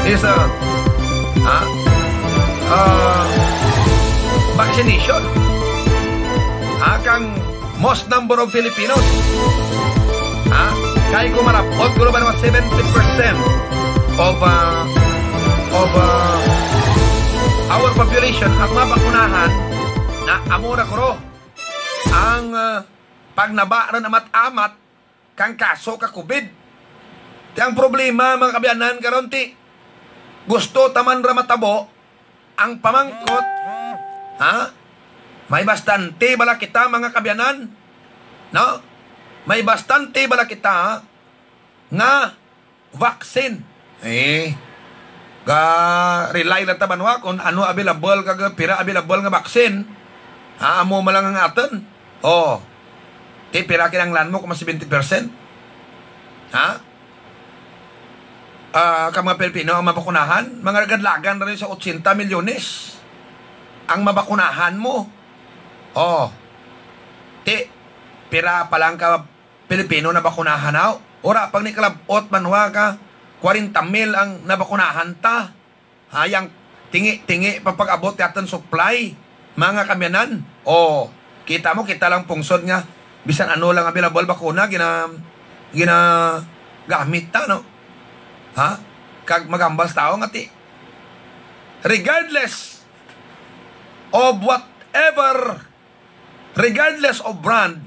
is vaccination. Kang most number of Filipinos. Kaya ko marapot ko naman 70% of our population ang mabakunahan na amura ko ang pagnabaran amat-amat kang kaso ka COVID. Ti ang problema mga kabiyanan karon ti gusto taman ramatabo ang pamangkot may bastante bala kita mga kabiyanan, no? May bastante bala kita nga vaccine. Rely lang tabanwa kung ano available kag pira available nga vaccine. Amo malang ang aton. Pira kinanglan mo kung 70%. Ka mga Pilipino ang mabakunahan, mga gadlagan rin sa 80 milyones ang mabakunahan mo. Pira pa lang ka Pilipino na bakunahan na. Ora, pag nikalabot manwa ka, 40 mil ang nabakunahan ta. Yang tingi-tingi papag-abot yatan supply. Mga kamyanan. Kita mo, kita lang pungsod nga. Bisan ano lang available bakuna, gamit ta, no? Kag magambas tao nga ti. Regardless of whatever, regardless of brand,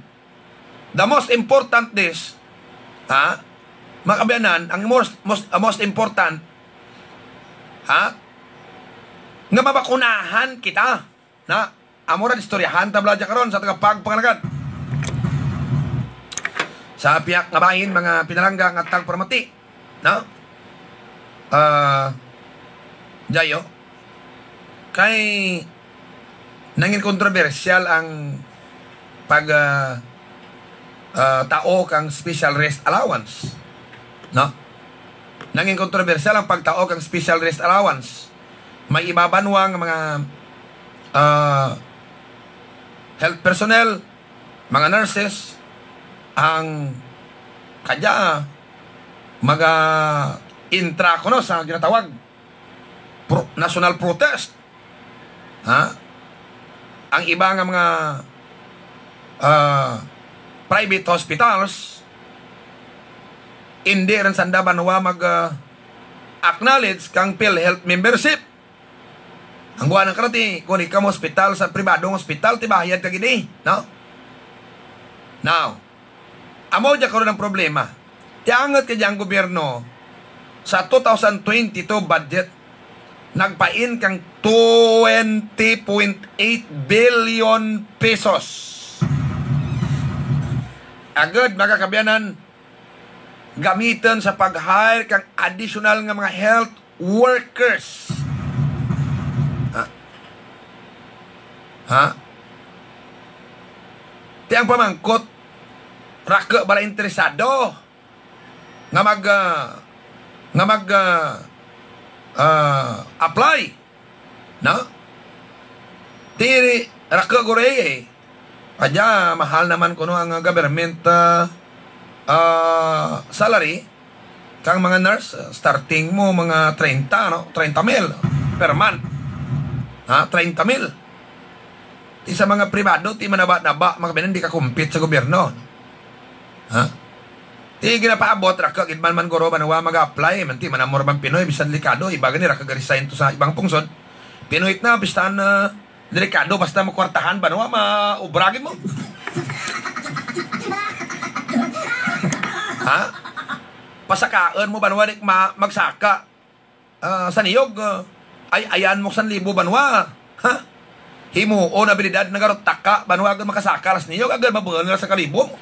the most important is, mga kabiyanan, ang most important, nga mabakunahan kita, na, amuran istoryahan, tabla dyan karon sa tagapagpangalagad. Sa piyak nga bahin, mga pinalangga nga tagpramati, no? Jayo, kay, nangin kontrobersyal ang pag tao kang special rest allowance, no? Nanging kontrobersyal ang pagtao kang special rest allowance. May ibabanwang mga health personnel, mga nurses, ang kadya mga intra kuno sa ginatawag national protest. Ang iba nga mga private hospitals hindi rin sanda banwa mag-acknowledge kang PhilHealth membership. Ang buwan ng karati, kung ikaw mo hospital sa pribadong hospital, tibahayad ka gini, no? Now, amo dyan karoon ng problema. Tiangat ka dyan gobyerno sa 2022 budget, nagpain kang 20.8 billion pesos. Agad, mga kabiyanan, gamitan sa pag-hire kang additional nga mga health workers. Tiyang pamangkot, raka bala interesado nga apply, no? Tiri raka goreye aja mahal naman kuno ang government salary kang mga nurse starting mo mga 30, no? 30 mil per month, 30 mil. Ti sa mga privado ti manaba-naba mga binan di ka compete sa gobyerno, Ti ginapaabot raka gid man goro banwa mag-apply man ti manamor man Pinoy bisan delikado iba gani raka resign to sa ibang pungsod. Pinoy na bistan delikado basta mo kwartahan banwa maubragin mo. Pasakaan mo banwa dik magsaka sa niyog ayan mo 1,000 banwa. Himo o abilidad na garot taka banwa agad makasaka las niyog agad mabuhan sa kalibo.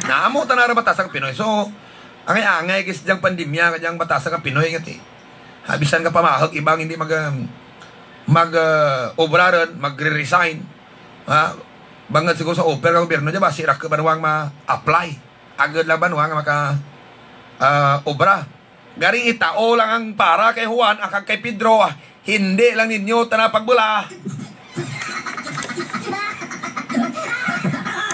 Naamo tanara batas ang Pinoy. So, angay-angay kasi diyang pandemya, kanyang batas ang Pinoy ngati. Habisan ka pamahag, ibang hindi mag-obraran, magre-resign. Bangat siguro sa offer ka gobyerno dyan ba, sirak ka banwang ma-apply. Agad lang banwang obra. Garing itao lang ang para kay Juan, ang kay Pedro, hindi lang ninyo tanapagbula.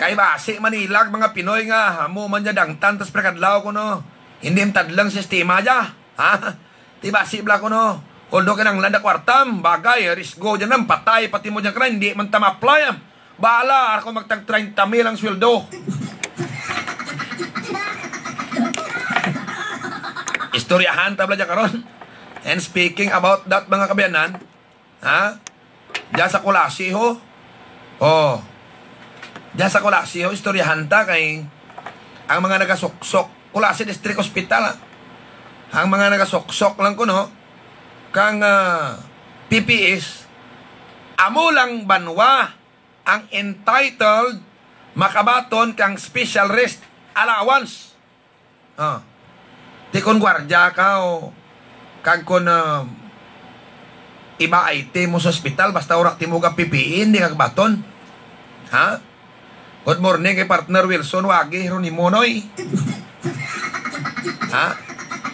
Kay basi Manilag mga Pinoy nga hamo man niya dangtan tas prekadlaw ko no. Hindi tadlang sistema dya. Ha? Diba, sibla ko no? Although ka nang landa kwartam, bagay, risgo dyan lang, patay, pati mo dyan ka na, hindi man tama-apply. Bahala, ako magtag 30 mil ang sweldo. Istoryahan tabla dyan karon. And speaking about that, mga kabayanan, ha? Diyan sa Colasio, diyan sa Colasio, istoryahan ta kay ang mga nagasuksok, Colasio District Hospital, ha? Ang mga nagasuksok lang ko, no? Kang PPS, amo lang banwa ang entitled makabaton kang special rest allowance. Di kon gwardya ka o kag kon iba item mo sa ospital basta orak ti mo ka PPE hindi ka baton. Ha? Good morning kay partner Wilson wagi ron ni Monoy. Ha?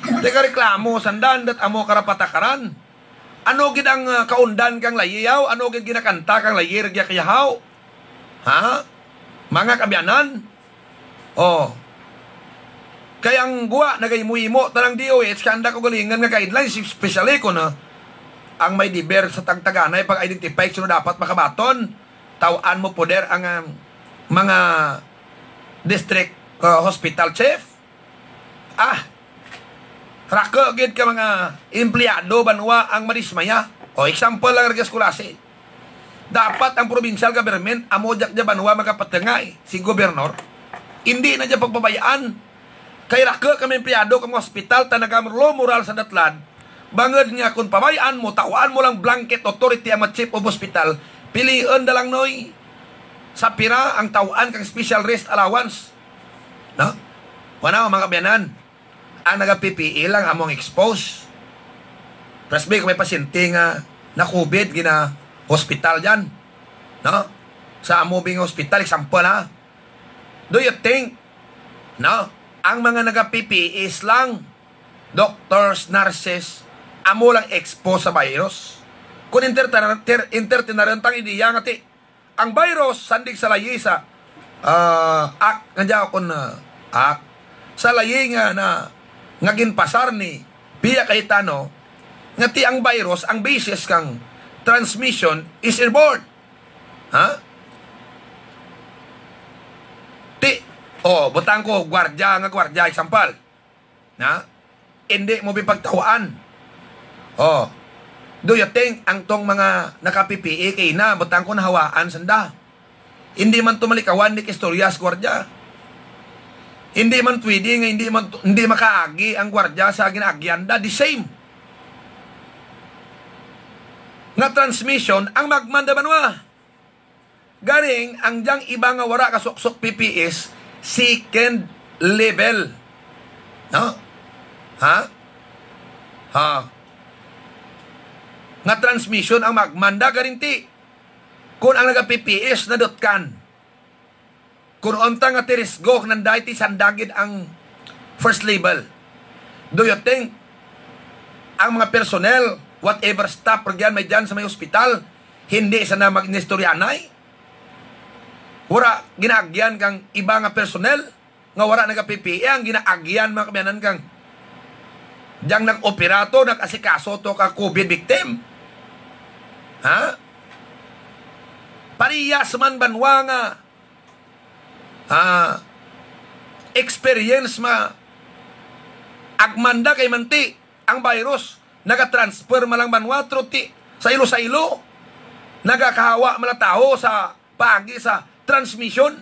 Di ka reklamo sandan dat amo karapatakaran. Ano gid ang kaundan kang layaw? Ano gid ginakanta kang layir gya kayahaw? Ha? Mga kabyanan? Kaya ang guwa nagaymo-imo tanang DOH kanda ko galingan nga guidelines especially ko na ang may diber sa tagtaganay pag-identify sino dapat makabaton tawaan mo poder ang mga district hospital chief. Rako gid ka mga empleyado banwa ang madismaya. Example lang regas kulasi. Dapat ang provincial government amojak dya banwa magapatengay si gobernador. Hindi na dya pagpabayaan. Kay rako kami empleyado kami hospital tanagamro moral sa datlad. Bangod nga kung pabayaan mo, tawaan mo lang blanket authority ang chief of hospital. Piliin dalang noy sa pira ang tawaan kang special rest allowance. No? Wala mga kabayanan. Ang naga-PPE lang among expose. Presby kung may pasyente nga na COVID gina hospital dyan. No? Sa amubing hospital, example ha. Do you think, no? Ang mga naga-PPE lang, doctors, nurses, amo lang expose sa virus. Kung intertinarantang ideya nga ti, ang virus, sandig sa layi sa sa layi nga na ngagin pasar ni Pia Cayetano nga ti ang virus ang basis kang transmission is airborne. Ha? Ti butang ko gwardya example. Na? Hindi mo bipagtawaan. Do you think ang tong mga naka-PPE kay na butang ko nahawaan sanda? Hindi man tumalikawan ni Kistorias gwardya. Hindi man pwede nga hindi makaagi ang gwardya sa ginagyanda, the same. Nga transmission ang magmanda banwa. Garing ang diyang iba nga wara kasuksok PPS second level. No? Ha? Nga transmission ang magmanda garinti. Kung ang naga-PPS na dotkan. Kung unta nga tirisgo nanday ti sandagid ang first level. Do you think ang mga personnel, whatever staff pergyan may dyan sa may ospital, hindi sana mag-inistoryanay? Wala ginaagyan kang iba nga personnel nga wala naga-PPE ang ginaagyan mga kabayanan kang diyang nag-operato, nag-asikaso to ka COVID victim. Ha? Pariyas man banwa nga experience ma agmanda kay manti ang virus naga-transfer malang banwa truti sa ilo nagakahawa mala tao sa pagi sa transmission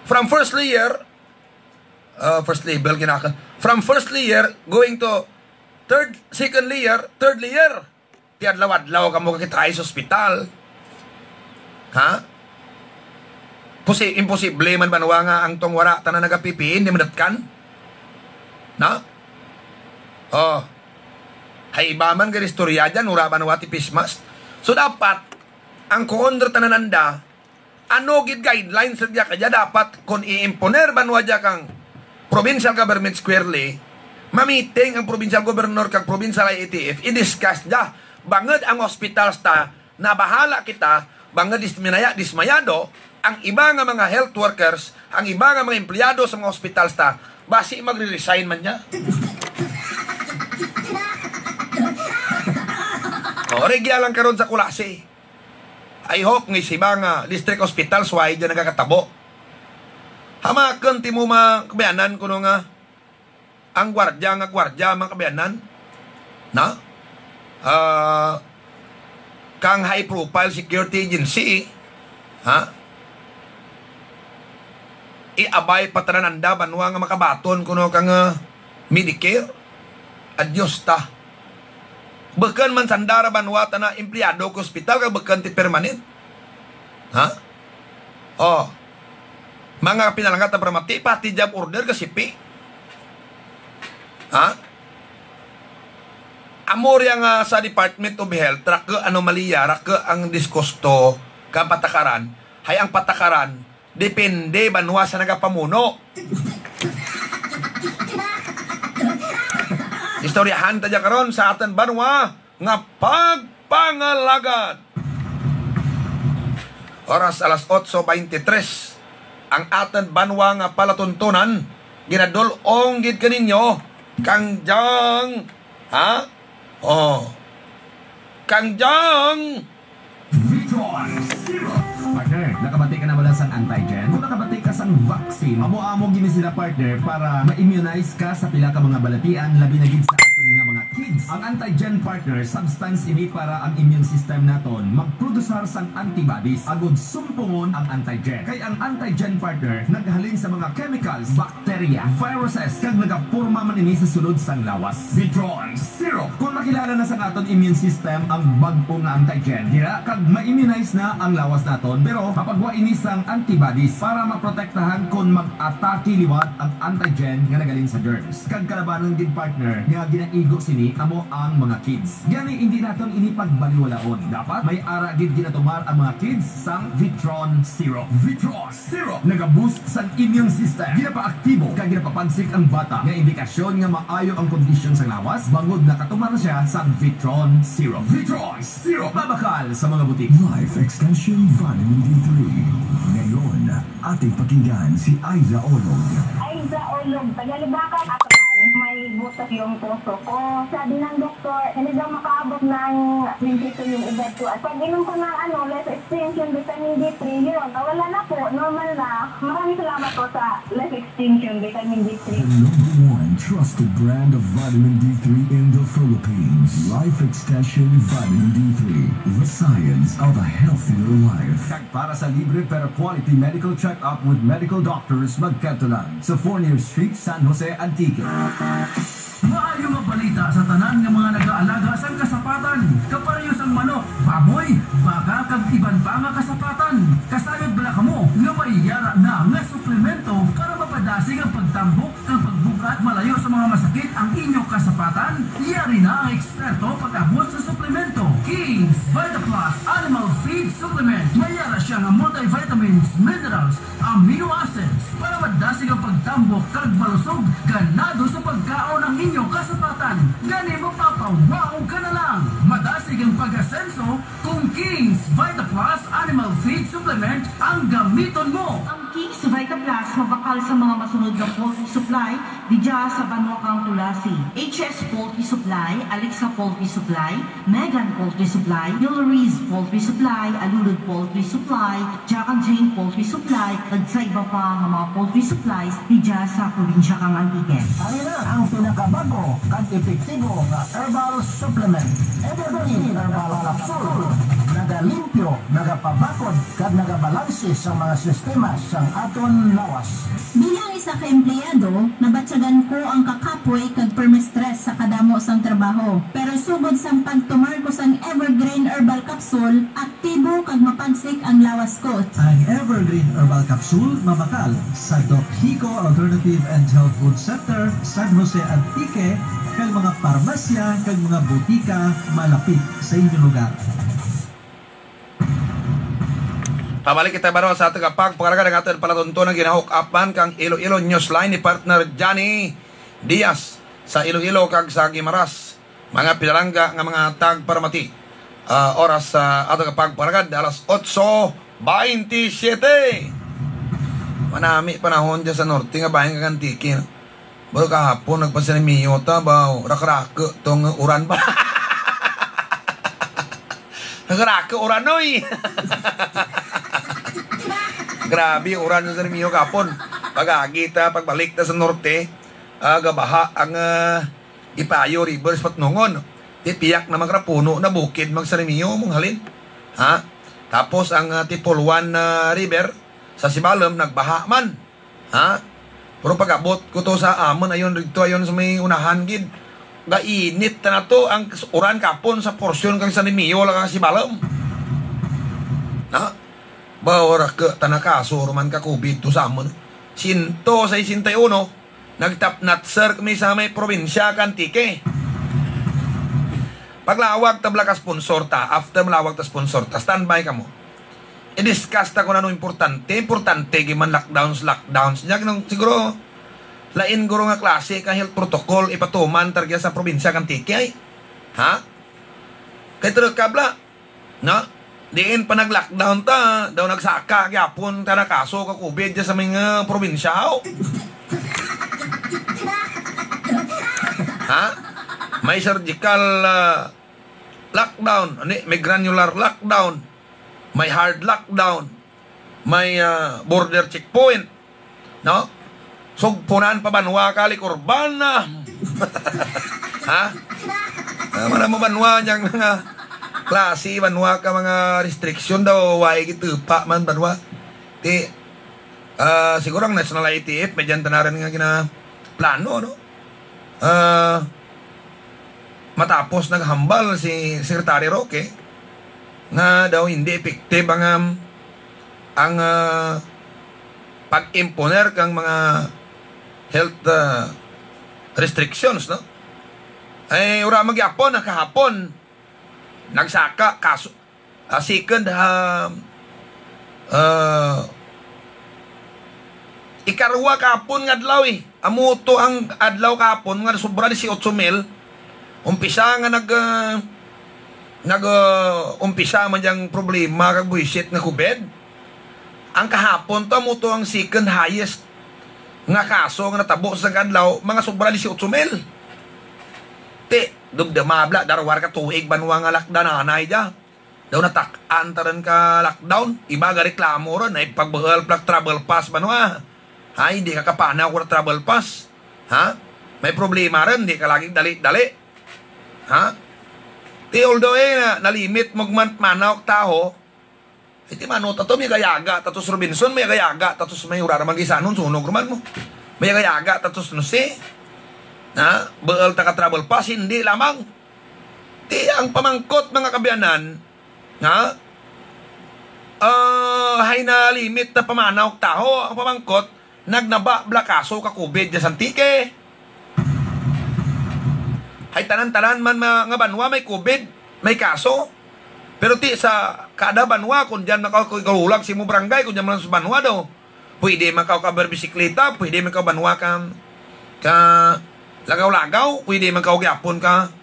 from first layer from first layer going to second layer, third layer. Tiadlaw-adlaw ka mo kakitay sa ospital. Ha? Imposible man banwa nga ang tong wara tanan naga-PPE hindi madatkan. Na? Hay iba man ga istorya dyan, ura banwa ti pismas. So dapat ang kuondra tanananda ano gid guidelines sa diya kaya dapat kung i-imponer banwa diya kang provincial government squarely mamiting ang provincial governor kang provincial IATF i-discuss diya bangod ang hospitals ta na bahala kita bangod dismayado ang iba nga mga health workers ang iba nga mga empleyado sa mga hospitals ta basi magre-resign man niya. Regya lang karon sa Kulasi. I hope nga si mga district hospital suway dyan nagkakatabo. Hamakan ti mo mga kabayanan kuno nga ang gwardya mga kabayanan na kang high profile security agency iabay patarananda banwa nga makabaton kuno kang Medicare. Adyos ta. Bekan man sandara banwa na empleyado ko hospital kag bekan ti permanent. Mga pinalanggat na pramati pati job order ka sipi. Amor yang sa Department of Health rak ke anomalya rak ke ang diskosto ka patakaran hay ang patakaran depende banwa sa nagapamuno. Istoryahan taja karon sa aton banwa nga pagpangalagad. Oras alas 8:23 ang aton banwa nga palatuntunan ginadul-ong gid kaninyo Kang Jang Kang Jang Vitron Syrup. Partner, nakabati ka na mula sa antigen? Kung nakabati ka sa vaccine, amo-amo gini sila partner para ma-immunize ka sa pila ka mga balatian labi na gid sa aton nga mga kids. Ang antigen partner, substance ini para ang immune system naton magprodusar sang antibodies agud sumpungon ang antigen. Kay ang antigen partner naghalin sa mga chemicals, bacteria, viruses kag nagapurma man ini sa sulod sang lawas. Vitron Syrup. Kung makilala na sa aton immune system ang bag-o nga antigen, dira kag ma-immunize na ang lawas naton pero mapagwa ini sang antibodies para maprotektahan kung mag-atake liwat ang antigen nga nagalin sa germs. Kag kalabanon din partner nga ginaigo sini amo ang mga kids. Gani hindi naton ini pagbaliwalaon. Dapat may ara gid ginatumar ang mga kids sang Vitron Syrup. Vitron Syrup nagaboost sang immune system. Ginapaaktibo kag ginapapansik ang bata nga indikasyon nga maayo ang kondisyon sa lawas bangod nakatumar na siya sang Vitron Syrup. Vitron Syrup babakal sa mga butik. Life Extension Vitamin D3. Ngayon, ating pakinggan si Aiza Olog. Aiza Olog, tagalibakang ako may butas yung puso ko. Sabi ng doktor, hindi daw makaabot ng 22 yung edad ko. At pag inom ko ng life extension vitamin D3, yun, wala na po, normal na. Maraming salamat po sa life extension vitamin D3. The #1 trusted brand of vitamin D3 in the Philippines. Life Extension Vitamin D3. The science of a healthier life. Kag para sa libre pero quality medical check-up with medical doctors, magkanto lang sa Fournier Street, San Jose, Antique. Maayo mabalita sa tanan ng mga nag-aalaga sa kasapatan. Kaparehos ang manok, baboy, baka kag iban pa nga kasapatan. Kasayod bala kamo nga maiyara na nga suplemento para mapadasig ang pagtambok kag pagbukat malayo sa mga masakit ang inyong kasapatan. Yari na ang eksperto pag-abot sa suplemento. King's VitaPlus Animal Feed Supplement. Mayara siya nga multivitamins, minerals, amino acids para madasig ang pagtambok kag malusog ganado sa pagkaon ng inyong kasapatan. Gani mapapawaw ka na lang. Madasig ang pag-asenso kung King's VitaPlus Animal Feed Supplement ang gamiton mo. Ang King's VitaPlus mabakal sa mga masunod na poultry supply di dya sa Banwakang Tulasi. HS Poultry Supply, Alexa Poultry Supply, Megan Poultry Supply, Hillary's Poultry Supply, Alulod Poultry Supply, Jack and Jane Poultry Supply, at sa iba pa ng mga poultry supplies di dya sa probinsya kang Antique. Ano na ang pinakabago at epektibo nga herbal supplement. Evergreen Herbal Capsule. Nagalimpyo, nagapabakod, kag nagabalanse sa mga sistema sang aton lawas. Bilang isa ka empleyado, nabatsagan ko ang kakapoy kag permistress sa kadamo sang trabaho. Pero sugod sang pagtumar ko sang Evergreen Herbal Capsule, aktibo kag mapagsik ang lawas ko. Ang Evergreen Herbal Capsule mabakal sa Doc Hico Alternative and Health Food Center, San Jose, Antique, kag mga parmasya kag mga butika malapit sa inyong lugar. Pabalik kita baro sa ating pagpangalaga ng ating palatuntunan ginahok apan kang Iloilo Newsline ni partner Johnny Diaz sa Iloilo kag sa Guimaras. Mga pinalangga nga mga tagparamati. Oras sa ating pagpangalaga alas 8:27. Manami panahon dyan sa norte nga bayan kag Antique. Bago kahapon, nagpasinimiyo ta ba, rakrake tong uran pa. Rakrake uran, oy. Grabe, uran sa sinimiyo kahapon. Pag-agi ta, pagbalik ta sa norte, gabaha ang Ipayo River sa Patnongon. Tipiyak na magrapuno na bukid magsanimiyo mong halin. Ha? Tapos ang Tipolwan River sa Sibalom nagbaha man. Ha? Pero pag-abot ko to sa amon ayon dito ayon sa may unahan gid. Gainit na to ang uran kapon sa porsyon kang sanimiyo la kang Sibalom. Ha? Bawara ka tanakaso man ka COVID to sa amon. 161 nagtapnat sir kami sa may probinsya Kantike. Paglawag tabla ka sponsor ta, after malawag ta sponsor ta, standby ka mo. I-discuss ta kung ano importante giman lockdowns. Nya kinong siguro lain guro nga klase ka health protocol ipatuman targa sa probinsya Kantike ay. Ha? Kay turod kabla, no? Diin pa nag-lockdown ta, daw nagsaka gyapon ta na kaso ka COVID sa mga probinsya. Ha? May surgical lockdown, may granular lockdown, may hard lockdown, may border checkpoint, no? Sugpunan pa banwa kali kurbana. Ha? Mana mo banwa yang mga klase banwa ka mga restriction daw way gitu pa man banwa. Ti siguro ang national ITF medyan tanaran nga gina plano, no? Matapos naghambal si Secretary Roque nga daw hindi effective ang pag-imponer kang mga health restrictions, no? Ay ura magyapon kahapon nagsaka kaso second ikarwa kapon nga adlaw amuto ang adlaw kapon nga sobra 18,000 umpisa nga umpisa man yang problema kag buisit nga COVID. Ang kahapon to amuto ang second highest nga kaso nga natabo sa adlaw mga sobra 18,000. Ti dugdamabla darwar ka tuig banwa nga lockdown anay ja. Daw natak-an taran ka lockdown, iba ga reklamo ron ay pagbagal plak travel pass banwa. Ay, hindi ka kapanaw ko na travel pass. Ha? May problema rin, hindi ka laging dali-dali. Ha? Ti although nalimit magmanaw tao, iti manota to, may gayaga, tatos Robinson, may gayaga, tatos may urara mag-isanon, sunog naman mo. May gayaga, tatos nusi. Ha? Baal ta ka travel pass, hindi lamang. Ti ang pamangkot mga kabiyanan, ha? Hay na limit na pamanaw tao, ang pamangkot, nagnaba blakaso ka COVID sa Santike. Hay tanan-tanan man nga banwa may COVID, may kaso. Pero ti sa kada banwa kung diyan makaulag si mo barangay kung diyan man sa banwa daw. Pwede makaw ka berbisikleta, pwede makaw banwa ka lagaw-lagaw, pwede makaw gyapon ka.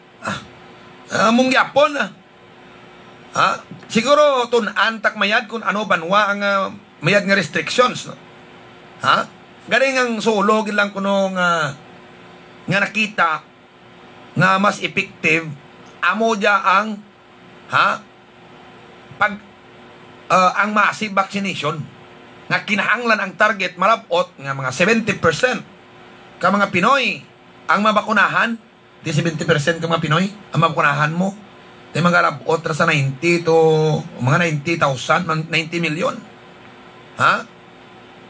Mong gyapon. Ha? Siguro tunan tak mayad kung ano banwa ang mayad nga restrictions, no? Ha? Galing ang solo gilang kuno nga nakita nga mas effective amo dia ang ang massive vaccination nga kinahanglan ang target malapot nga mga 70% ka mga Pinoy ang mabakunahan. Di 70% ka mga Pinoy ang mabakunahan mo. Di mga labot sa 90 to mga 90,000, 90 million. Ha?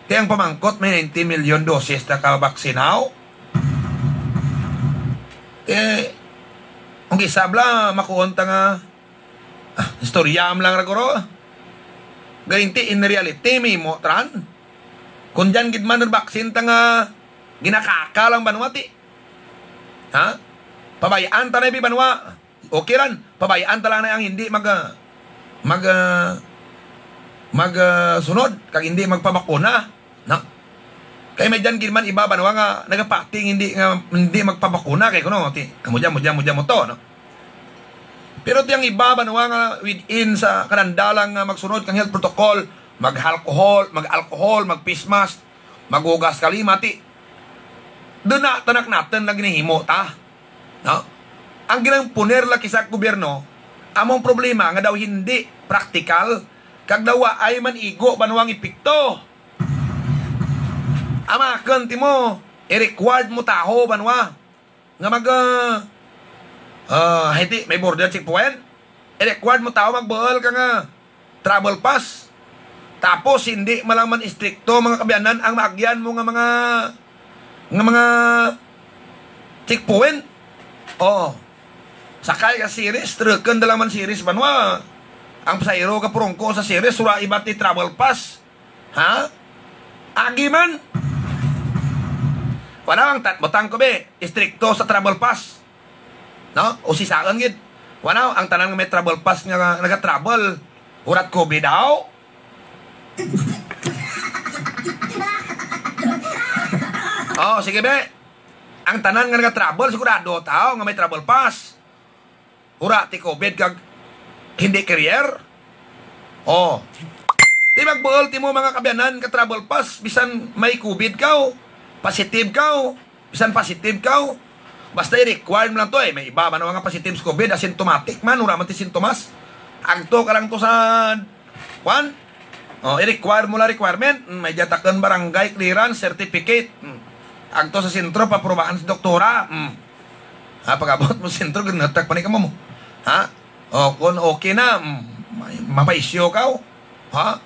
Kaya ang pamangkot may 90 million doses na kabaksinaw. Ang isabla makuunta nga istoryam lang raguro. Gainti in reality may mo tran. Kung dyan gidman ng baksin ta nga ginakaka lang banwati. Ha? Pabayaan ta na ibi banwa. Okay ran. Pabayaan ta lang na ang hindi sunod kag hindi magpabakuna, no? Kay may dyan gilman iba banwa nga nagapating hindi magpabakuna kay kuno ti kamudya mo to, no? Pero tiyang iba banwa nga within sa kanandalang magsunod kang health protocol, mag-alcohol, mag-face mask, maghugas kalima ti. doon na tanak natin na ginihimo ta. No? Ang ginang puner laki sa gobyerno, among problema nga daw hindi praktikal, kag dawa ay man igo banwang ipikto. Amakan ti mo, i-required mo taho banwa, nga mag, hindi, may border checkpoint, i-required mo taho magbuhal ka nga, travel pass. Tapos hindi malaman istrikto mga kabiyanan ang maagyan mo nga mga checkpoint. Oh. Sakay ka series, trucken dalaman series banwa. Ang pasayro ka prongko sa series sura ibat ni travel pass. Ha? Agi man. Wala ang butang ko be, istrikto sa travel pass. No? O sisaan gid. Wala ang tanan nga may travel pass nga naga-travel. Urat ko be daw. Oh, sige be. Ang tanan nga nag-travel sigurado tao nga may travel pass. Ura ti COVID kag hindi career. Oh. Di magbuol ti mo mga kabiyanan ka travel pass bisan may COVID ka, positive ka, bisan positive ka. Basta i-required mo lang to eh. May iba man mga positive sa COVID asymptomatic man, ura man ti sintomas. Agto ka lang to sa kwan. Oh, i-require mo la requirement, may jatakan barangay clearance certificate. Agto sa sentro paprobahan sa doktora. Ha, pag-abot mo sa sentro ganatak pa ni kamo mo. Ha? O kung okay na, mapaisyo ka. Ha?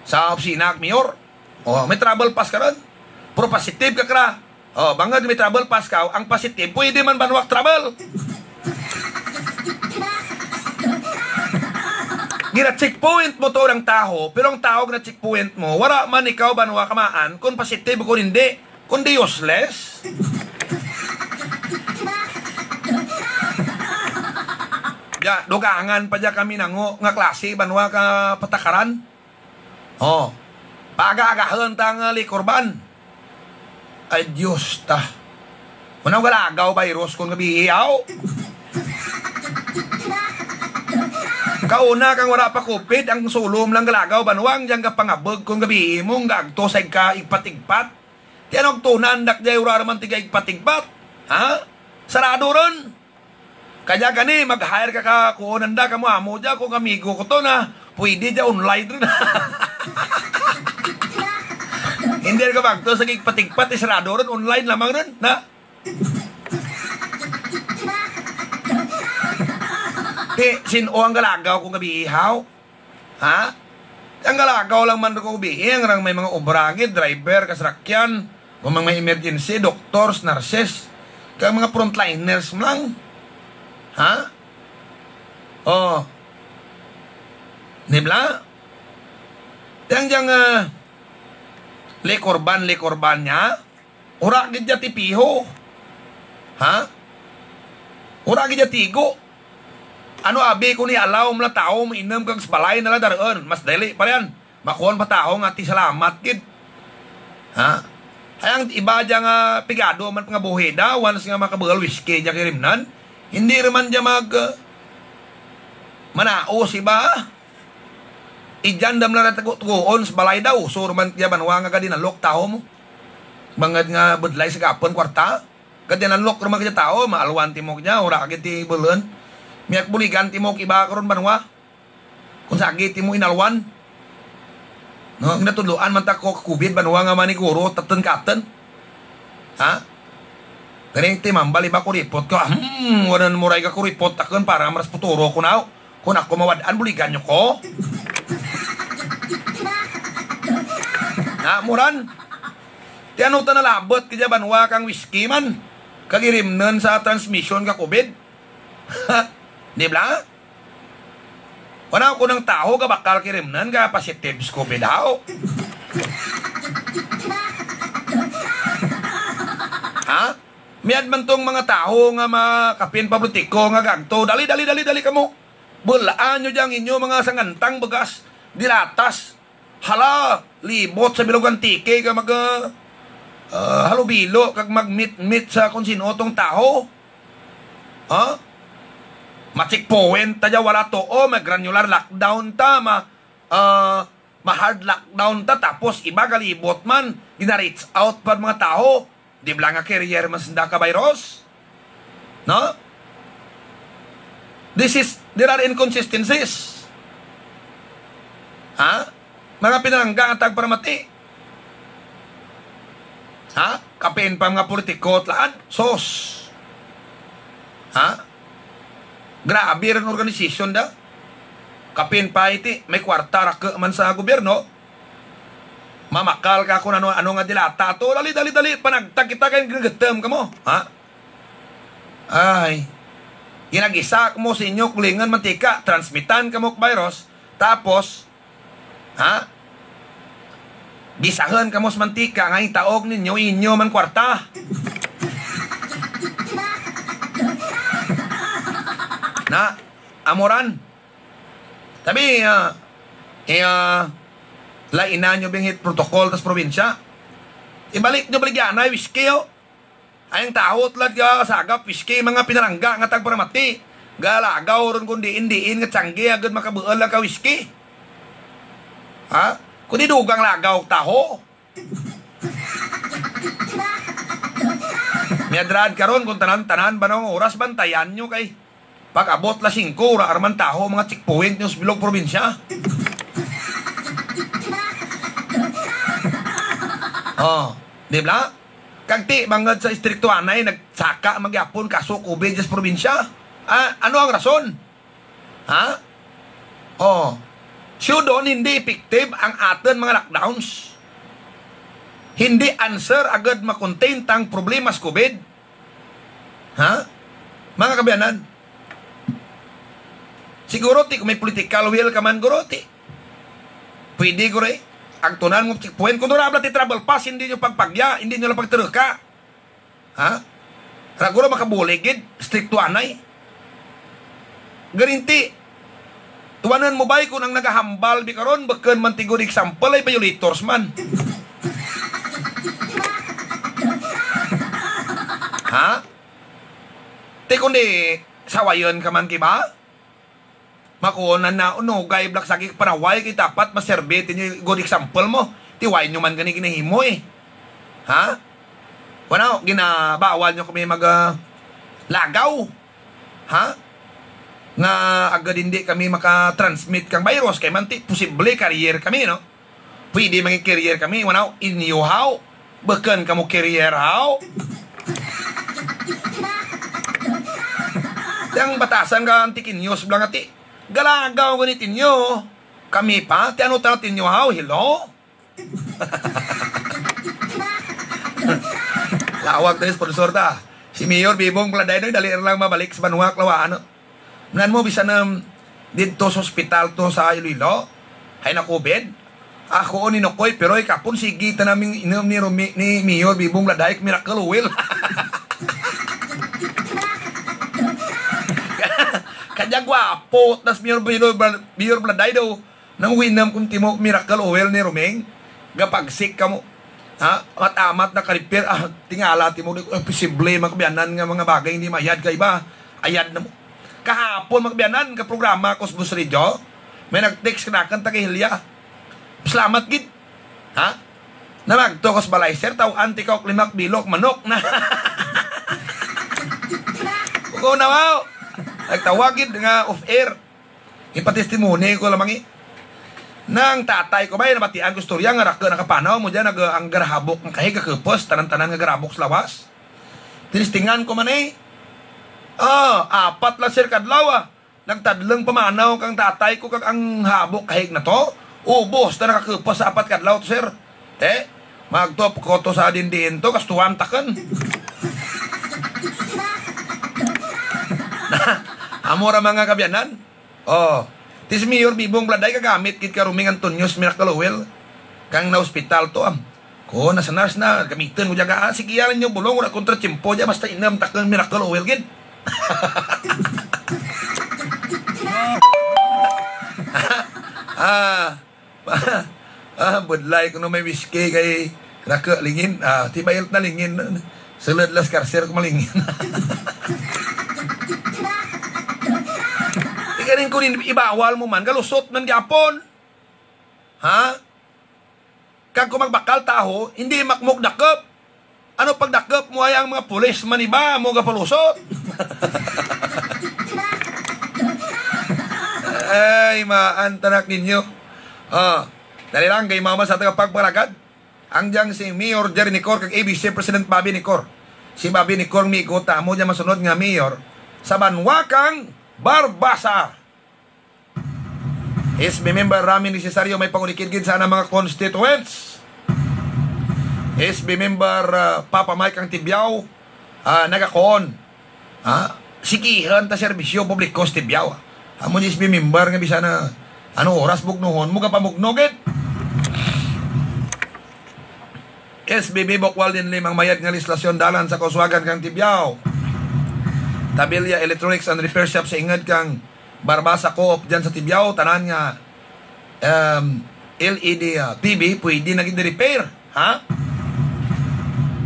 Sa opisina mayor. O may travel pass ka ron. Pero positive ka kra. O bangad may travel pass ka, ang positive pwede man banwak travel. Gina-checkpoint mo to ng tao, pero ang tao na checkpoint mo, wala man ikaw banwa kamaan, kung positive kung hindi, kundi useless. Ya, dugangan pa dya kami nango, nga klase, banwa ka patakaran. Oh, paga-agahan ta nga likorban. Ay, Diyos ta. Unang galagaw virus kung gabi iyaw. Kauna kang wala pa COVID, ang sulom lang galagaw banwang diyang kapangabog kung gabi mong gagto sa ka igpatigpat. Tiyanog tunan dak jay ura raman tiga igpatigpat. Ha? Sarado ron. Kaya gani mag-hire ka kuunan da kamo amo dya kung amigo ko to na pwede dya online rin. Hindi ka bagto sa igpatigpat sarado ron online lamang ron na. Sino ang galagaw kung gabi ihaw? Ha? Ang galagaw lang man kung gabi ang may mga obrangid, driver, kasrakyan, kung mga emergency, doctors, nurses, kang mga frontliners mo lang. Ha? Oh. Nibla? Yang likorban niya, ura gidya tipiho. Ha? Ura gidya tigo. Ano abi ko ni alaw mo na tao mainam kang balay na lang daroon. Mas dali pa yan. Makuhan pa tao nga ti salamat kid. Ha? Ayang iba dya nga pigado man nga buheda once nga makabugal whiskey dya kirimnan. Hindi naman dya manaos iba. Ijandam na natagtuon sa balay daw. So man dya banwa nga kadinalok tao mo. Bangad nga budlay sa kapon kwarta. Kadinalok naman kaya tao. Maalwan timok dya. Ura kagit ti bulan. Miyak buligan ti mo kiba karon banwa. Kung sakit ti mo inalwan. No, natuluan man ta ko COVID banwa nga maniguro taten-katen. Ha? Kani ti mambal iba ko report ko. Wanan muray ka ko report takon para maras puturo ko naw. Kung ako mawadaan buligan nyo ko. Ha, muran. Ti ano ta nalabot kaya banwa kang whiskey man. Kagirimnen sa transmission ka COVID. Di ba? Wala ko ng tao ka bakal kirimnan ka positive COVID daw. Ha? Miad man tong mga tao nga makapin pablutiko nga gagto. Dali ka mo. Bulaan nyo dyan inyo mga sangantang bagas. Dilatas. Hala, libot sa bilog antike ka mag halubilo kag mag-meet sa kung sino tong tao. Ha? Ma-checkpoint tadya wala to o mag-granular lockdown ta ma-hard lockdown ta tapos iba galibot man gina-reach out pa mga tao Di bala nga carrier man sanda ka virus. No? There are inconsistencies. Ha? Mga pinalangga ang tagparamati. Ha? Kapin pa mga politiko at laan. Sos. Ha? Grabe rin organisasyon da. Kapin pa iti, may kwarta raka man sa gobyerno. Mamakal ka kung ano nga dilata to. Dali, panagtag kita kayong ginagatam ka mo. Ha? Ay. Ginag-isa mo sa inyo kulingan mantika. Transmitan ka mo virus. Tapos, ha? Gisahan ka mo sa mantika. Ngayon taog ninyo, inyo man kwarta. Na, amoran. Tabi, lainan nyo bing hit protocol tas probinsya. Ibalik nyo baligyan na, whiskey o. Ayang tahot lang kasagap, whiskey, mga pinarangga nga tagparamati. Galagaw ron kung diin nga tsanggi, agad makabuol lang ka whiskey. Ha? Kung di dugang lagaw, taho. Miadrad ka ron kung tanan-tanan ba ng oras, bantayan nyo kay pag abot la 5, ura arman taho, mga checkpoint nyo sa bilog probinsya. Oh, di ba? Kagti, bangad sa istrikto anay, nagsaka magyapon kaso COVID sa probinsya. Ano ang rason? Ha? Oh, so doon hindi effective ang aton mga lockdowns. Hindi answer agad makontain tang problema sa COVID. Ha? Mga kabayanan, siguro ti kung may political will ka man guro ti. Pwede guro eh. Ang tunan mo checkpoint. Kung durabla ti travel pass, hindi nyo pagpagya, hindi nyo lang pagtaruka. Ha? Raguro makabuligid, stricto anay. Garinti, tuwanan mo ba kung ang nagahambal di karon bakan man tigo example ay violators man. Ha? Te kundi sawayon ka man kiba? Makunan na unugay blak sakik panaway kay tapat maserbete niyo good example mo. Tiway nyo man gani kinahimo eh. Ha? Wala ginabawal nyo kami mag lagaw. Ha? Nga agad hindi kami makatransmit kang virus kay manti posible carrier kami no. Pwede maging carrier kami wala inyo how bakan kamo carrier how. Yang batasan ka antikin news blang ati. Galagaw ganitin nyo. Kami pa, tiano tatin nyo how, hello? Lawag tayo sponsor ta. Si Mayor Bibong Pladay no, dali lang mabalik sa Banwa, Klawaan. Nan mo, bisa na dito sa hospital to sa Iloilo. Hay na COVID. Ako o ninukoy, pero ikapon sigita namin inom ni Mayor Bibong Pladay, miracle will. Kanya gwapo, tas Mayor Pladay daw, nang winam kung timo miracle oil ni Romeng, gapagsik ka mo, ha, matamat na karipir, tingala timo, posible makabianan nga mga bagay, hindi mayad ka iba, ayad na mo. Kahapon makabianan, ka programa ko sa Bus Radio, may nag-text kanakan tagahilya, salamat gid, ha, namagto ko sa balayser, tao anti-kaw klimak bilok, manok na, uko na wow, nagtawagid nga off-air. Ipatestimony ko lamang nang tatay ko ba nabatian ko storya nga raka nakapanaw mo dyan ang garahabok ng kahig kakapos tanan-tanan nga garabok sa lawas. Tinistingan ko man eh. 4 lang sir kadlaw. Nagtadlang pamanaw kang tatay ko kag ang habok kahig na to. Ubos na nakakapos sa 4 kadlaw to sir. Magtop ko to sa dindiin to kastuan takan. Amora mga kabyanan. Tis Mayor Bibong Pladay kagamit kit karuming Antonios Miracle Oil kang na hospital to ko nasa nurse na gamitin mo jaga sige yalan yung bulong wala kontra chimpo ja basta inam takang Miracle Oil gid. Budlay kuno may whiskey kay raka lingin tibayot na lingin sulod las karser ko malingin. Ikarin ko rin ibawal mo man, galusot ng Japon. Ha? Kag kung magbakal taho, hindi makmugdakop. Ano pagdakop mo ay ang mga pulis maniba mo gapalusot? Ay, maantanak ninyo. Dali lang kay mama sa tagapagbalagad. Ang diyang si Mayor Jerry Nicor kag ABC President Bobby Nicor. Si Bobby Nicor migota mo dyan masunod nga mayor sa Banwakang Barbasa. SB member Rami Necesaryo may pangulikid-gid sana mga constituents. SB member Papa Mike ang Tibyaw nagakoon. Sikihan ta serbisyo publiko sa Tibyaw. Amo ni SB member nga bisa na ano oras bugnohon mo kapamugnoget. SBB Bokwal din limang mayad nga lislasyon dalan sa Kuswagan kang Tibyaw. Tabelya Electronics and Repair Shop sa ingad kang Barbasa Co-op dyan sa Tibyaw. Tanan nga LED TV pwede naging repair.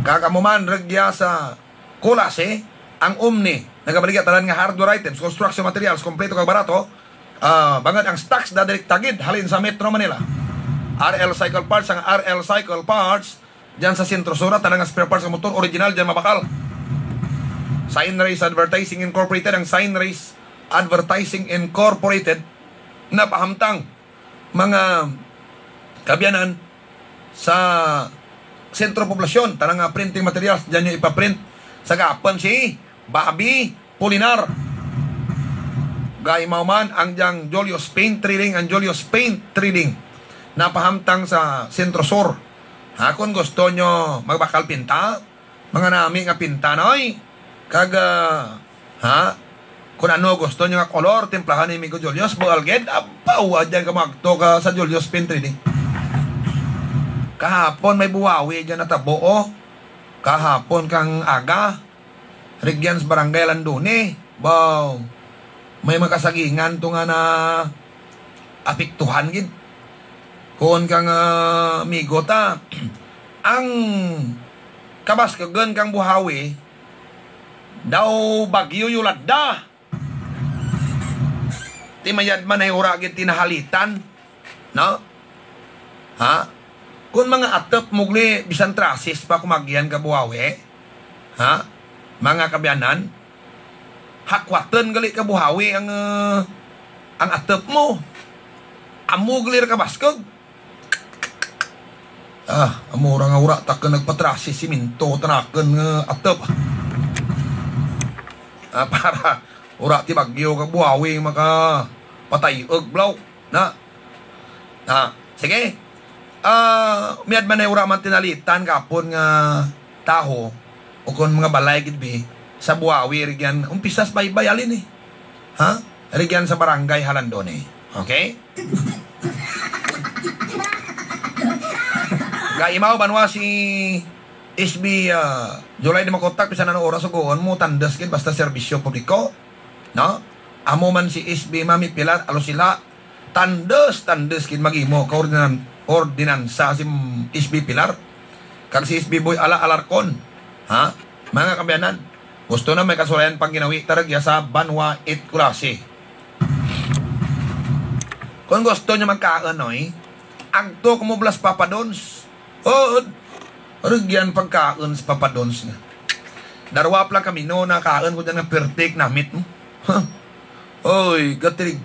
Kakamuman regya sa Kulase ang Omni nagabaligya tanan nga hardware items, construction materials kompleto kag barato. Bangad ang stocks dadirik tagid halin sa Metro Manila. RL Cycle Parts ang RL Cycle Parts dyan sa Sentro Sura tanan nga spare parts ng motor original dyan mabakal. Signrace Advertising Incorporated ang Signrace Advertising Incorporated na pahamtang mga kabyanan sa sentro poblasyon tanang nga printing materials dyan yung ipaprint sa gapan si Bobby Polinar. Gay mauman ang diyang Julius Paint Trading ang Julius Paint Trading na pahamtang sa Sentro Sur. Kung gusto nyo magbakal pinta mga nami nga pinta noy kag kung ano gusto nyo nga kolor timplahan ni Migo Julius bualged apaw dyan ka magto ka sa Julius Paint Trading. Kahapon may buwawi dyan na tabo kahapon kang aga Regions Barangay Landone. Wow, may makasagingan to nga na apiktuhan gid kung kang migota ang kabas kagan kang buhawi daw bagyo yuladda timayad man ay uragit tinahalitan no kung mga atap mugli bisan trasis pa kumagyan ka buhawi mga kabyanan hakwatan gali ka buhawi ang atap mo amuglir ka baskog amura nga ura takan nagpatrasis siminto tanakan nga atap para ura ti bagyo ka buhawi maka patay blaw na sige miad man ay ura man tinalitan kapon nga taho o kung mga balay gidbi sa buhawi rigyan umpisas baybayalin rigyan sa barangay Halandone. Okay? Gaimaw banwa si SB July di makontak bisa na oras ugoon mo tandas kid basta serbisyo publiko no amo man si SB Mami Pilar alo sila tandas kid magimo ka ordinansa si SB Pilar kag si SB Boy Alarcon mga kabyanan gusto na may kasulayan pang ginawi taragya sa Banwa It Kulasi. Kung gusto nyo magkaanoy agto kumublas papadons rigyan pagkaan sa papadons nga darwa lang kami no na kaan ko dyan ng pertik namit mo oy gatirig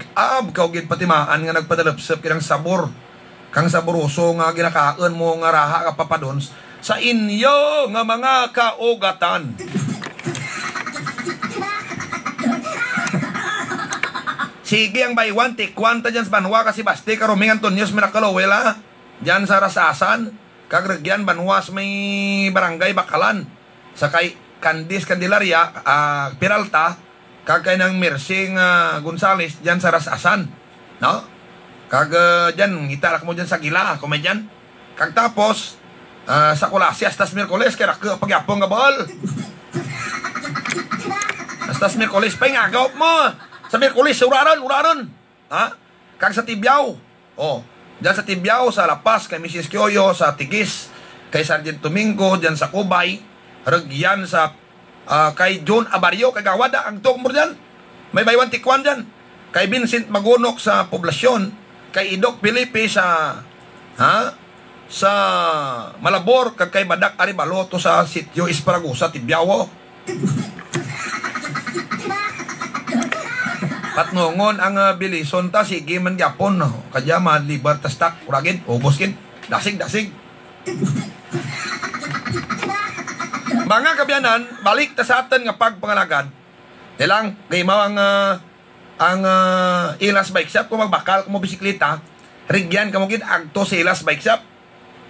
kaugid patimaan nga nagpadalapsap kinang sabor kang saboroso nga ginakaan mo nga raha ka papadons sa inyo nga mga kaugatan. Sige ang by one take one ta dyan sa Banwa kasi basti karuming Antonios Miraculowela dyan sa Rasasan kagragyan Banwas may barangay Bakalan sa kay Candice Candelaria Peralta kagkay ng Mersing Gonzales dyan sa Rasasan no kag dyan italak mo dyan sa Gila komedyan kag tapos sa Kulasi hasta Miyerkules kaya pagyapong nga bol hasta Miyerkules pa nga gawp mo sa Miyerkules uraron kag sa Tibyaw dyan sa Tibyaw sa Lapas kay Mrs. Kyoyo sa Tigis kay Sergeant Domingo dyan sa Kubay regyan sa kay John Abario kay Gawada ang tok mo dyan may baywan tikwan dyan kay Vincent Magunok sa Poblasyon kay Idok Felipe sa sa Malabor kag kay Badak ari baloto sa sitio Esparagusa Tibyawo. Patnongon ang bilison ta sige man gyapon no. Kadya malibar ta stock uragin ubos kin dasig. Mga kabyanan, balik ta sa atin nga pagpangalagad. Nilang kay mao ang Ilas Bike Shop kung magbakal kung mo bisikleta, rigyan kamo gid agto sa Ilas Bike Shop.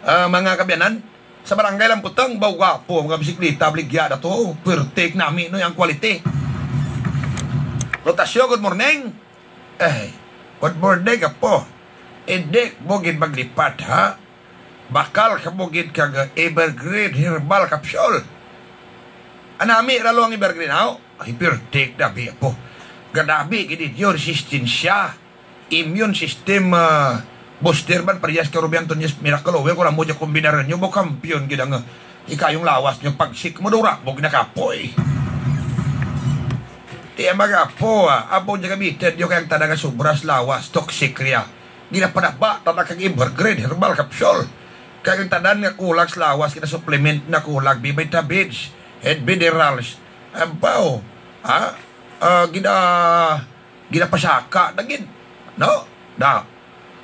Mga kabyanan, sa barangay Lamputang, bawga po mga bisikleta bligya na to. Perfect nami no yung quality. Rotasyon, good morning. Good morning ka po. Hindi mo gid maglipat ha. Bakal ka mo gid kag Evergreen Herbal Capsule. Anami ralo ang Evergreen ha. Ay perfect na biya po. Gadabi gid yung resistensya. Immune system booster ban parehas ka Rubian Tonyes Miracle Oil ko lang mo dyan kombinaran nyo mo kampiyon gid ang ikayong lawas nyo pagsik mo dura mo ginakapoy. Tiya mga po abo dyan gamitin nyo kayang tanaga subras lawas toxic riya. Ginapanaba tanak kang Evergreen Herbal Capsule. Kayang tanan nga kulag sa lawas kita supplement na kulag B-vitamins and minerals. Abaw ginapasaka dagin no da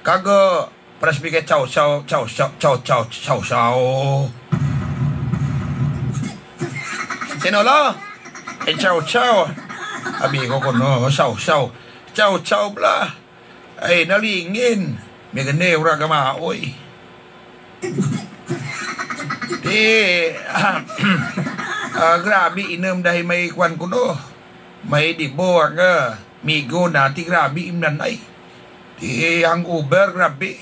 kag presbike chow sinolo chow amigo ko no chow bla ay nalingin may ganewra gamaoy grabe inom dahil may kwan ko no may dibo ang migo nati grabe imnanay ti hangover grabe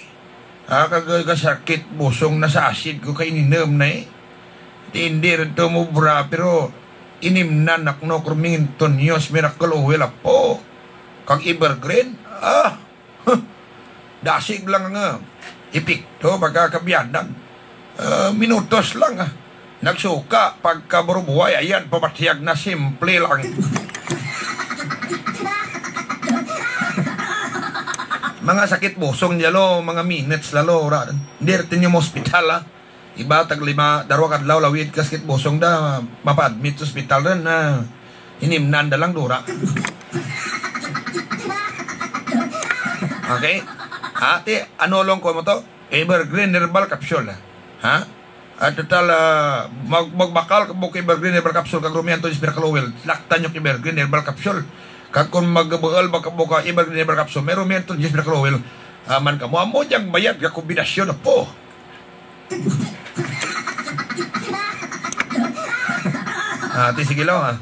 kagkasakit busong na sa acid ko kay inom na ti hindi rin tumubra pero inimnan akno krumingin Tonyos Miracle Oil po kag Evergreen dasig lang nga ipikto magkakabiyanan minutos lang nagsuka pagkaburubuhay ayan pamatiyag na simple lang. Mga sakit busong lalo, mga minutes lalo hindi rin yung hospital iba tag 5 darwa kadlaw lawid ka sakit busong da mapadmit sa hospital rin na inimnan da lang dura. Okay ate ano long ko mo to Evergreen Herbal Capsule at total magbakal ka mo kay Evergreen Herbal Capsule kag Rumian Tonyes Miracle Oil laktan yung Evergreen Herbal Capsule kag kung magbual magkabuka Evergreen Herbal Capsule may Rumian Tonyes Miracle Oil man ka mo amo diyang bayad ka kombinasyon na po sige lang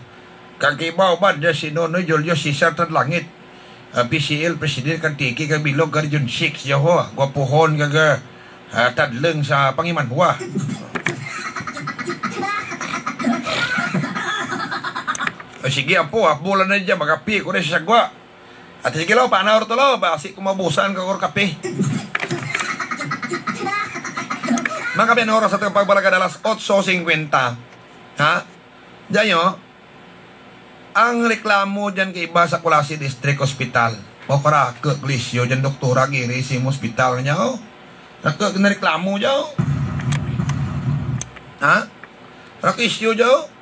kag ibaw ba dyan si Nonoy Julio Cesar Tad Langit PCL President kag Tiki kag Bilog kag Region 6 yaho gwapuhon kag tadleng sa Pangimanhua. Sige po, bulan na dyan, magapi ko rin sa sagwa. At sige lo, panahor to lo, basi kumabusan ka or kape. Mga kapian oras at pagbalaga alas 8:50. Diyan nyo, ang reklamo dyan kay iba sa Kulasi District Hospital. O kara, keklisyo dyan, doktora, giri, sim hospital niya, nareklamo dyan. Rakisyo dyan.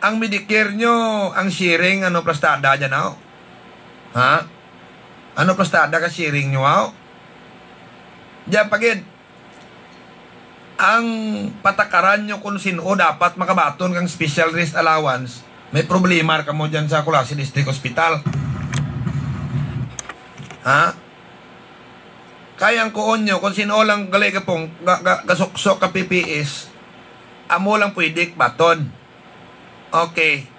Ang Medicare nyo, ang sharing, plastada dyan, Ano plastada ka sharing nyo, Diyan, pagid, ang patakaran nyo kung sino dapat makabaton kang special risk allowance, may problema ka mo dyan sa Kulasi District Hospital. Kayang kuon nyo, kung sino lang galay ka pong gasuksok ka PPS, amo lang pwede baton. Okay.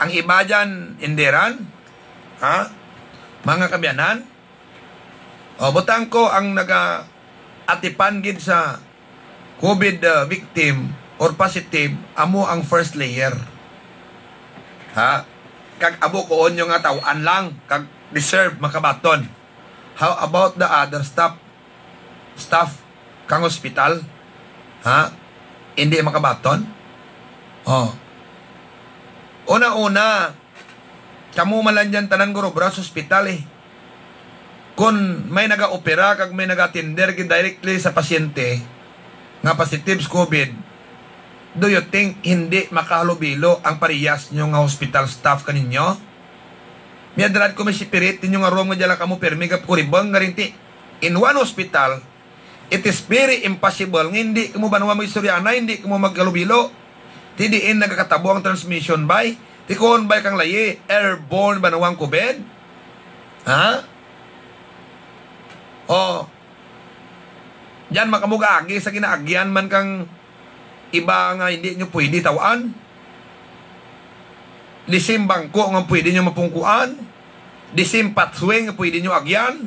Ang iba dyan, indiran, mga kabyanan, butang ko ang atipan gid sa COVID victim or positive, amo ang first layer. Kag abo kuon nyo nga tawaan lang, kag deserve makabaton. How about the other staff kang hospital? Hindi makabaton? Una-una, kamu malan dyan tanan guro bra sa hospital kung may naga-opera kag may naga-tender directly sa pasyente nga positive sa COVID, do you think hindi makahalubilo ang parehas nyo nga hospital staff kaninyo? Miyadrad ko may sipirit ninyo nga room nga dyan kamo permi ka kuribang nga rinti. In one hospital, it is very impossible nga hindi mo banwa mo istoryana, hindi mo maghalubilo. Tidiin nagkakatabo ang transmission by, tikon by kang layi, airborne banawang COVID? Ha? O, diyan makamugaagi sa ginaagyan man kang iba nga hindi nyo pwede tawaan. Disim bangko nga pwede nyo mapungkuan. Disim pathway nga pwede nyo agyan.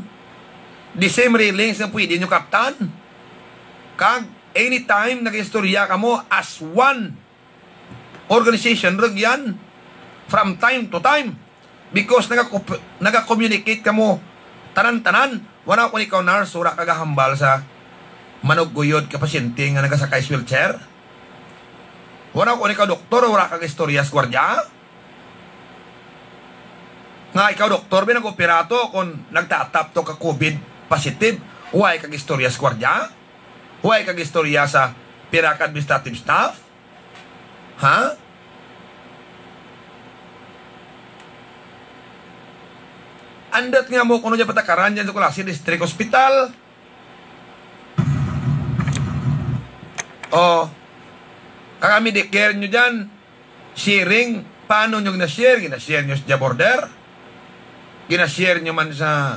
Disim railings nga pwede nyo kaptan. Kag anytime nag-istorya ka mo as one organization ragyan from time to time because nag-communicate ka mo tanan-tanan. Wala ko ikaw nurse, wala kagahambal sa manuguyod ka pasyente nga nagasakay sa wheelchair. Wala ko ikaw doktor, wala kag istorya sa gwardya. Nga ikaw doktor, binag-operato kung nagtatap to ka COVID positive, huwag kag istorya sa gwardya? Huwag kag istorya sa piraka administrative staff? Ha? Andat nga mo kuno dyan patakaran dyan sa Kulasi District Hospital. O, kakami declare nyo dyan, sharing, paano nyo ginashare? Ginashare nyo sa border? Ginashare nyo man sa,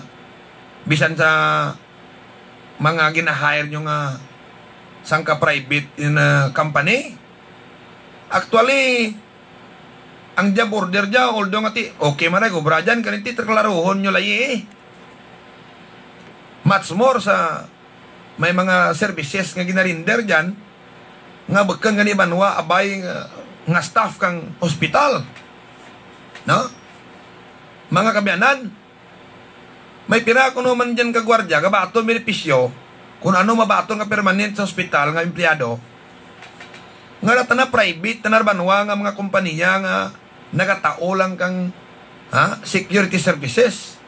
bisan sa mga ginahire nyo nga sangka private in company? Actually, ang dya border dya, although nga ti, okay maray, kubra dyan, kaniti, terklaruhon nyo layi. Much more sa may mga services nga ginarinder dyan, nga bagkang gani banwa, abay nga staff kang hospital. No? Mga kabyanan, may pira ko naman dyan kagwardya, kabato benepisyo, kung ano mabato nga permanent sa hospital nga empleyado, nga nata na private, tanarbanwa nga mga kompanya nga nagatao lang kang security services.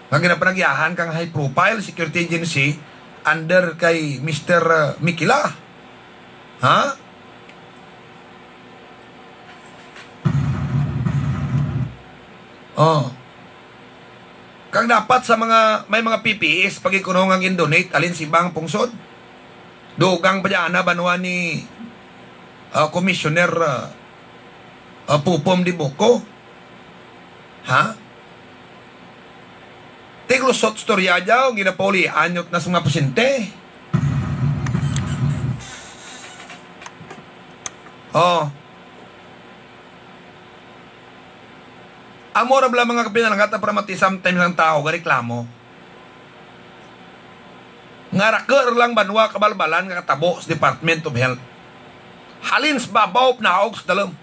Nga ginapanagyahan kang high profile security agency under kay Mr. Mikila. Ha? Oh. Kang dapat sa mga may mga PPEs pag ikunong ang indonate alin si Bang Pungsod. Dugang pa dyan na banwa ni Commissioner Pupom di Boko. Ha? Tiglusot storya dyaw, ginapoli anyot na sa mga pasyente. Oh. Amora bala mga kapinalangkat na pramati sometimes ng tao gareklamo. Ngarakar lang banwa kabalbalan nga katabo sa Department of Health. Halins babaw na haog sa dalam.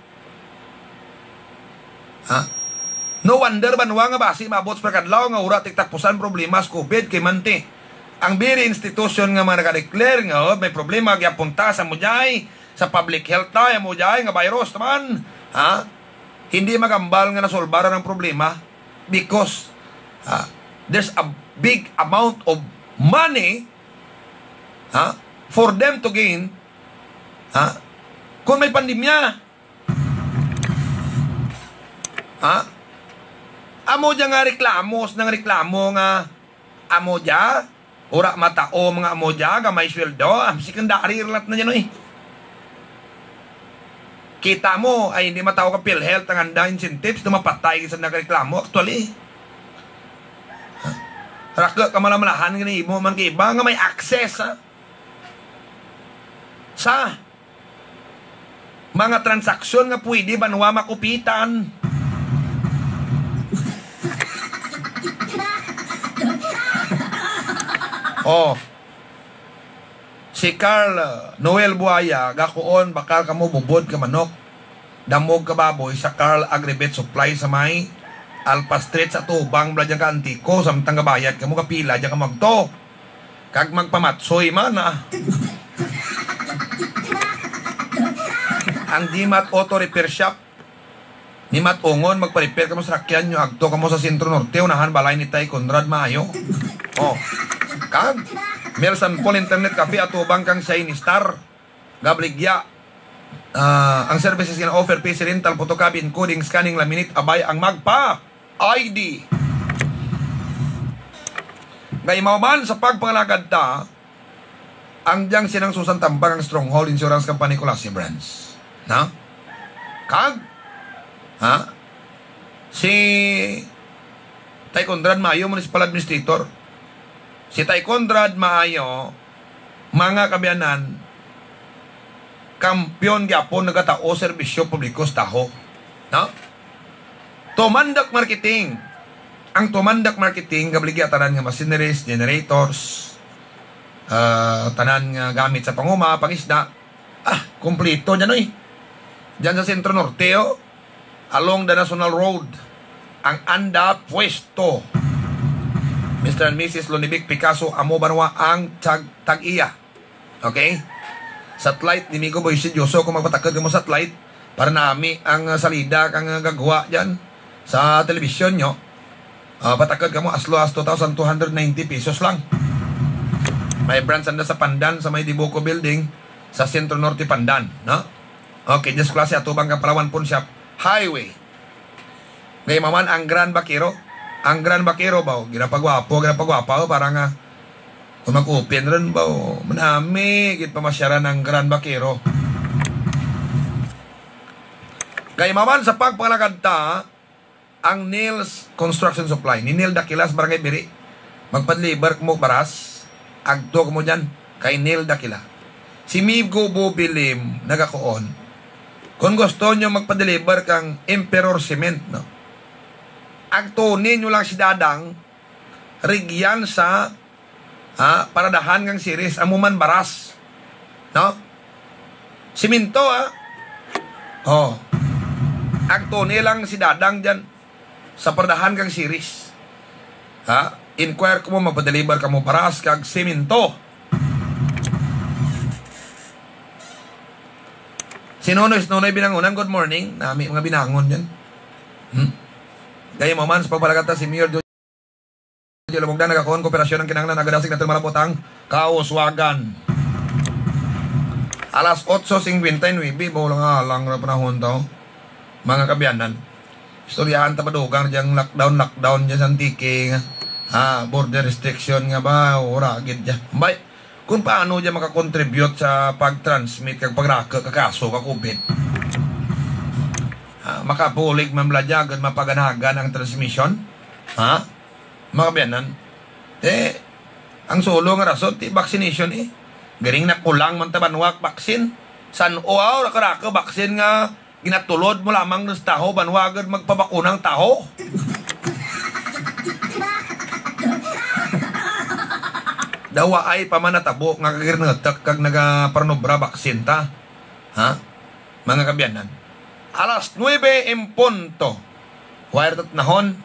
Ha? No wonder banwa nga basi mabot sa kadlaw nga ura tiktapusan problema sa COVID kay manti. Ang biri institusyon nga mga naka-declare nga may problema gyapunta sa mujay sa public health tayo mujay nga virus naman. Ha? Hindi magambal nga nasolbaran ang problema because there's a big amount of money for them to gain kung may pandemya. Amo dya nga reklamos ng reklamo nga amo dya ura matao mga amo dya nga may sweldo secondary relat na dyan kita mo ay hindi matao ka PhilHealth ang handa incentives na mapatay sa nagreklamo actually. Rakla ka malamalahan nga ni mo man kay iba nga may access sa mga transaksyon nga pwede banwa makupitan. Oh. Si Carl Noel Buaya, gakuon bakal kamo bubod ka manok. Damog ka baboy sa Carl Agribet Supply sa may Alpa Street sa Tubang bladyan ka antiko samtang gabayad kamo kapila dyan ka magto. Kag magpamatsoy man Ang Dimat Auto Repair Shop ni Mat Ungon magpa-repair kamo sa rakyan nyo agto kamo sa Sentro Norte unahan balay ni Tay Conrad Mayo. Oh. Kag San Paul Internet Cafe atubang kang Shiny Star gabligya. Ang services na offer PC rental, photocopy, encoding, scanning, laminate, abay ang magpa ID. Gaymaman sa pagpangalagad ta, ang diyang sinang susan tambang ang Stronghold Insurance Company Colossi Branch. Na? Kag? Ha? Si Tay Conrad Maayo, Municipal Administrator. Si Tay Conrad Maayo, mga kabiyanan, kampiyon gyapon nagatao serbisyo publiko sa taho. No? Tumandak marketing. Ang tumandak marketing gabligya tanan nga machineries, generators, tanan nga gamit sa panguma, pangisda. Kompleto dyan oy. Dyan sa Sentro Norte, along the National Road, ang anda pwesto. Mr. and Mrs. Lonibik Picasso amo banwa ang tag-iya. Okay? Satellite, ni Migo Boy Sidyoso, kung magpatakad ka mo satellite, para nami ang salida kang gagawa dyan sa telebisyon nyo, patakad ka mo as low as 2,290 pesos lang. May branch anda sa Pandan, sa may Dibuco Building, sa Sentro Norte Pandan. No? Okay, just klase atubang ka Palawan Pawn Shop Highway. Ngayon maman, ang Grand Bakiro. Ang Grand Bakiro ba, ginapagwapo, para nga kung mag-open rin ba, manami, git pamasyaran ng Grand Bakiro. Gaya maman sa pagpangalagad ta, ang Nils Construction Supply, ni Neil Dakilas, Barangay Biri, magpadlibar mo baras, agto mo dyan, kay Neil Dakila. Si Migo Bubilim, nagakoon, kung gusto nyo magpadeliver kang Emperor Cement, no? Agtunin nyo lang si Dadang, rigyan sa paradahan ng series, amuman baras. No? Siminto, Agtunin lang si Dadang dyan sa paradahan ng series. Inquire ko mo, mapadeliver ka mo baras kag siminto. Sinunoy binangunan, good morning. Nami mga binangon dyan. Gaya maman sa pagpalagata si Mayor Jojo Lumugdan nagakuhan kooperasyon ng kinanglan nagadasig natin malapotang kauswagan. Alas 8:59 bawang lang na panahon to. Mga kabiyanan, istoryahan tapadugang diyang lockdown dyan sa Antique, border restriction nga ba, ora agad dyan. Bay, kung paano dyan makakontribute sa pag-transmit kag pagraka kakaso ka COVID. Makapulig mamladyagan mapaganagan ang transmission. Mga kabiyanan, ang solo nga rason ti vaccination garing na kulang man tabanwak vaksin san uaw nakaraka vaksin nga ginatulod mo lamang ng taho banwagan magpabakunang taho. Dawa ay pamanatabo nga kagirnatak kag nagaparnobra vaksin ta. Mga kabiyanan, alas 9 en punto. Wire tat nahon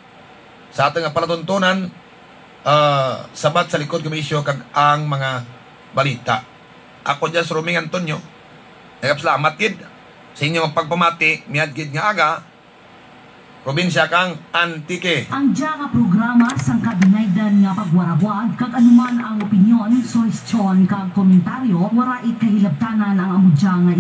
sa ating palatuntunan, sabat sa likod komisyo kag ang mga balita. Ako dyan sa Roming Antonio, nagapsalamat gid sa inyong pagpamati, miyad gid nga aga, probinsya kang Antique. Ang diya nga programa sang kabinaydan nga pagwarawag kag anuman ang opinyon, suhestyon kag komentaryo, wara it kahilabtanan ang amudya nga